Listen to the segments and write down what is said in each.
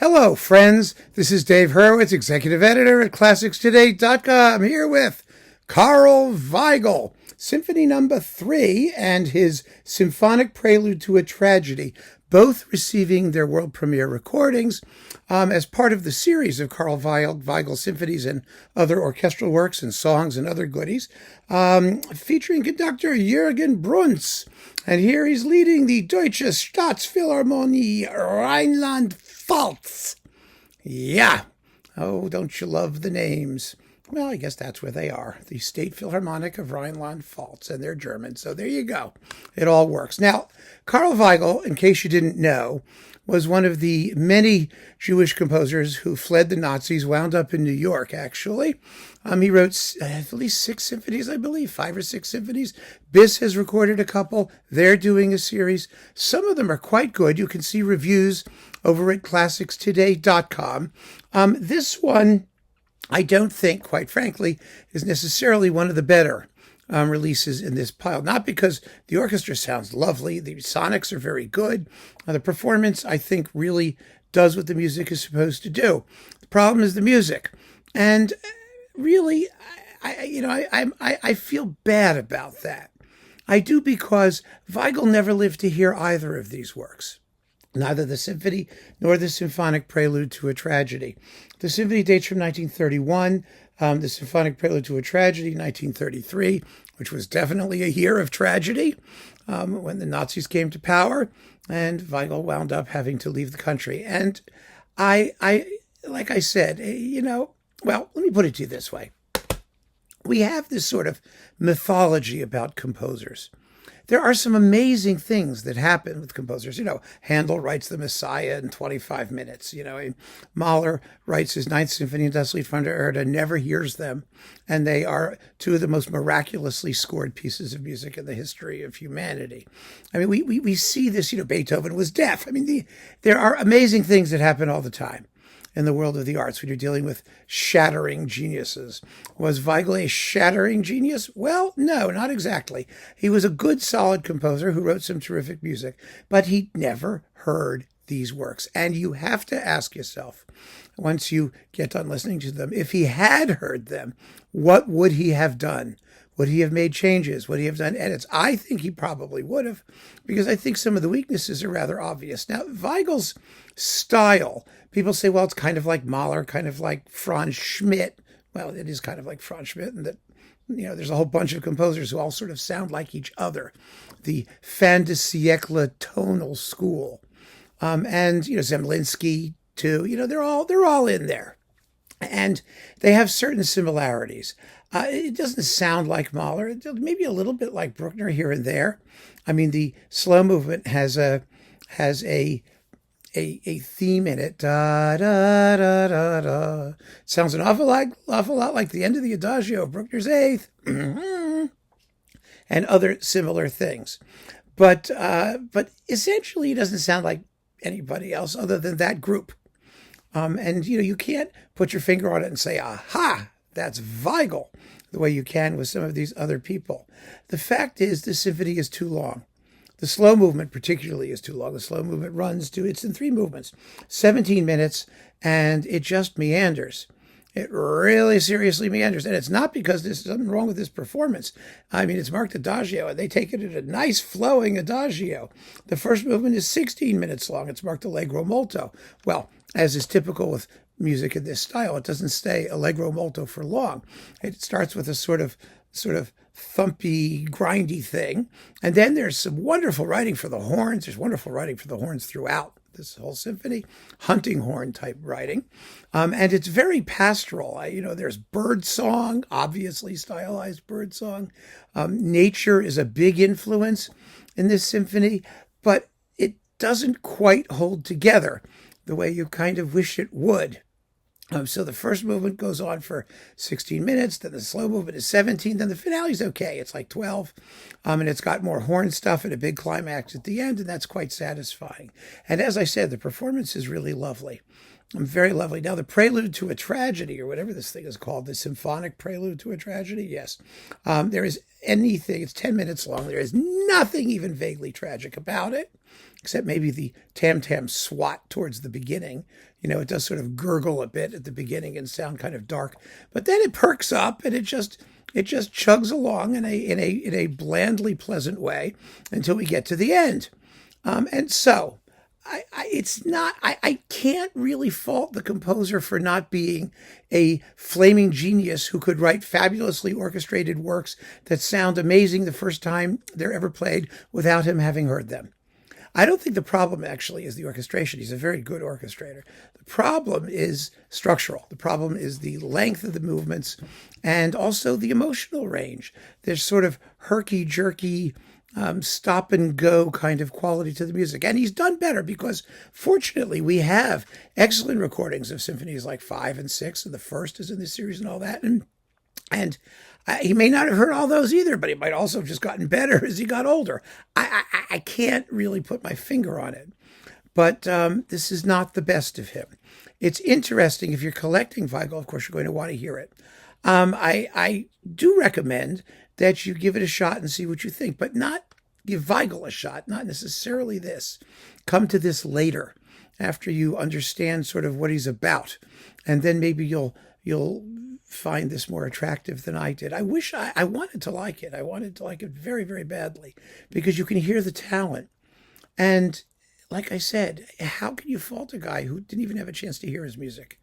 Hello, friends. This is Dave Hurwitz, executive editor at ClassicsToday.com, here with Karl Weigl, Symphony No. 3 and his Symphonic Prelude to a Tragedy, both receiving their world premiere recordings as part of the series of Karl Weigl symphonies and other orchestral works and songs and other goodies, featuring conductor Jürgen Bruns. And here he's leading the Deutsche Staatsphilharmonie Rheinland-Pfalz. Yeah. Oh, don't you love the names? Well, I guess that's where they are. The State Philharmonic of Rheinland-Pfalz, and they're German. So there you go. It all works. Now, Karl Weigl, in case you didn't know, was one of the many Jewish composers who fled the Nazis, wound up in New York, actually. He wrote at least 6 symphonies, I believe, 5 or 6 symphonies. Bis has recorded a couple. They're doing a series. Some of them are quite good. You can see reviews over at ClassicsToday.com. This one, I don't think, quite frankly, is necessarily one of the better releases in this pile. Not because the orchestra sounds lovely, the sonics are very good. The performance, I think, really does what the music is supposed to do. The problem is the music. And really, I feel bad about that. I do, because Weigl never lived to hear either of these works. Neither the symphony nor the Symphonic Prelude to a Tragedy. The symphony dates from 1931, the Symphonic Prelude to a Tragedy, 1933, which was definitely a year of tragedy when the Nazis came to power, and Weigl wound up having to leave the country. And I like I said, well, let me put it to you this way. We have this sort of mythology about composers. There are some amazing things that happen with composers. Handel writes the Messiah in 25 minutes. Mahler writes his Ninth Symphony and Das Lied von der Erde, never hears them. And they are 2 of the most miraculously scored pieces of music in the history of humanity. I mean, we see this, Beethoven was deaf. I mean, there are amazing things that happen all the time in the world of the arts when you're dealing with shattering geniuses. Was Weigl a shattering genius? Well, no, not exactly. He was a good, solid composer who wrote some terrific music, but he never heard these works. And you have to ask yourself, once you get done listening to them, if he had heard them, what would he have done? Would he have made changes? Would he have done edits? I think he probably would have, because I think some of the weaknesses are rather obvious. Now, Weigl's style, people say, well, it's kind of like Mahler, kind of like Franz Schmidt. Well, it is kind of like Franz Schmidt, and that, there's a whole bunch of composers who all sort of sound like each other. The fin de siècle tonal school. And, Zemlinsky, too. They're all in there. And they have certain similarities. It doesn't sound like Mahler. Maybe a little bit like Bruckner here and there. I mean, the slow movement has a theme in it. Da da da da da. It sounds an awful lot like the end of the Adagio of Bruckner's Eighth, and other similar things. But essentially, it doesn't sound like anybody else other than that group. And you can't put your finger on it and say, aha, that's Weigl, the way you can with some of these other people. The fact is, the symphony is too long. The slow movement particularly is too long. The slow movement it's in 3 movements, 17 minutes, and it just meanders. It really seriously meanders. And it's not because there's something wrong with this performance. I mean, it's marked Adagio, and they take it at a nice flowing Adagio. The first movement is 16 minutes long. It's marked Allegro molto. Well, as is typical with music in this style, it doesn't stay Allegro molto for long. It starts with a sort of thumpy, grindy thing. And then there's some wonderful writing for the horns. There's wonderful writing for the horns throughout this whole symphony, hunting horn type writing. And it's very pastoral. There's bird song, obviously stylized bird song. Nature is a big influence in this symphony, but it doesn't quite hold together the way you kind of wish it would. So the first movement goes on for 16 minutes, then the slow movement is 17, then the finale's okay. It's like 12, and it's got more horn stuff and a big climax at the end, and that's quite satisfying. And as I said, the performance is really lovely. Very lovely. Now, the Prelude to a Tragedy, or whatever this thing is called, the Symphonic Prelude to a Tragedy, yes. There is anything, it's 10 minutes long. There is nothing even vaguely tragic about it. except maybe the tam-tam swat towards the beginning. It does sort of gurgle a bit at the beginning and sound kind of dark, but then it perks up and it just chugs along in a blandly pleasant way until we get to the end. And so I can't really fault the composer for not being a flaming genius who could write fabulously orchestrated works that sound amazing the first time they're ever played without him having heard them. I don't think the problem actually is the orchestration. He's a very good orchestrator. The problem is structural. The problem is the length of the movements and also the emotional range. There's sort of herky-jerky, stop and go kind of quality to the music. And he's done better because fortunately we have excellent recordings of symphonies like 5 and 6, and the first is in this series and all that. And he may not have heard all those either, but he might also have just gotten better as he got older. I can't really put my finger on it, but this is not the best of him. It's interesting. If you're collecting Weigl, of course, you're going to want to hear it. I do recommend that you give it a shot and see what you think, but not give Weigl a shot, not necessarily this. Come to this later, after you understand sort of what he's about, and then maybe you'll find this more attractive than I did. I wish I wanted to like it. I wanted to like it very, very badly because you can hear the talent. And like I said, how can you fault a guy who didn't even have a chance to hear his music,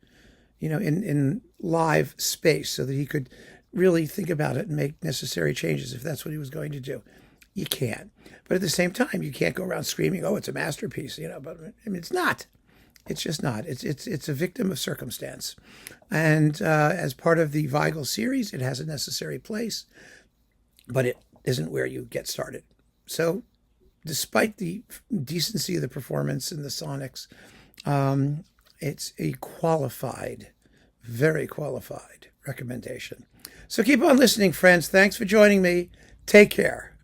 in live space so that he could really think about it and make necessary changes if that's what he was going to do? You can't. But at the same time, you can't go around screaming, "Oh, it's a masterpiece," but I mean, it's not. It's just not. It's a victim of circumstance. And as part of the Weigl series, it has a necessary place, but it isn't where you get started. So despite the decency of the performance and the sonics, it's a qualified, very qualified recommendation. So keep on listening, friends. Thanks for joining me. Take care.